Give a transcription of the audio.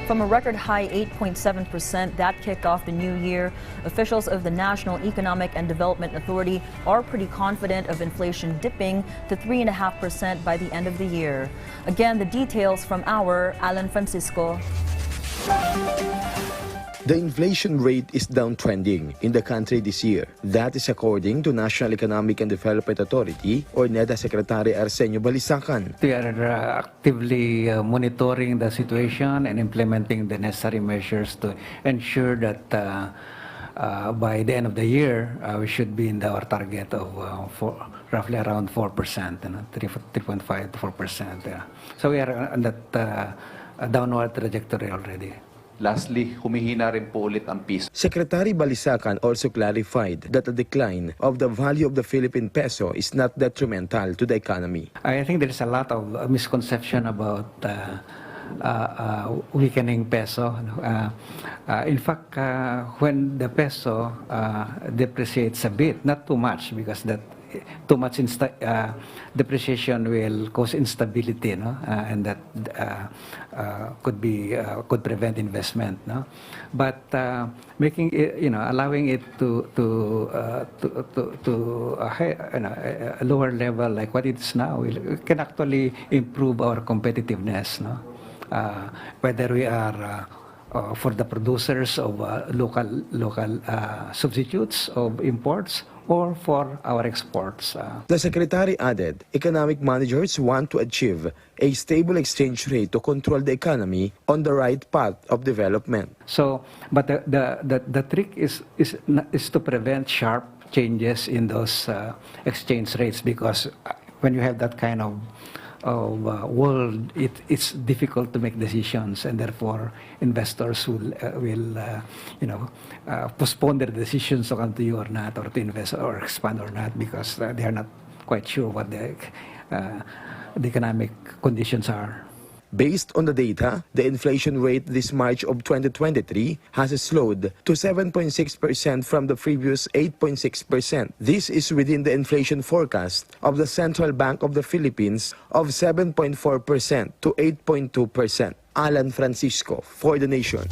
From a record high 8.7% that kicked off the new year, officials of the National Economic and Development Authority are pretty confident of inflation dipping to 3.5% by the end of the year. Again, the details from our Alan Francisco. The inflation rate is downtrending in the country this year. That is according to National Economic and Development Authority or Neda Secretary Sentro Balita. We are actively monitoring the situation and implementing the necessary measures to ensure that by the end of the year, we should be in our target of roughly around 4%, 3.5 to 4%. Yeah. So we are on that downward trajectory already. Lastly, humihina rin po ulit ang piso. Secretary Balisacan also clarified that the decline of the value of the Philippine peso is not detrimental to the economy. I think there is a lot of misconception about weakening peso. In fact, when the peso depreciates a bit, not too much, because that too much depreciation will cause instability, no? And that could prevent investment, no? But making it, allowing it to a lower level like what it is now, can actually improve our competitiveness, no? Whether we are for the producers of local substitutes of imports or for our exports. The Secretary added, economic managers want to achieve a stable exchange rate to control the economy on the right path of development. So, but the trick is to prevent sharp changes in those exchange rates, because when you have that kind of world, it's difficult to make decisions, and therefore investors will postpone their decisions to come to you or not, or to invest or expand or not, because they are not quite sure what the economic conditions are. Based on the data, the inflation rate this March of 2023 has slowed to 7.6% from the previous 8.6%. This is within the inflation forecast of the Central Bank of the Philippines of 7.4% to 8.2%. Alan Francisco for The Nation.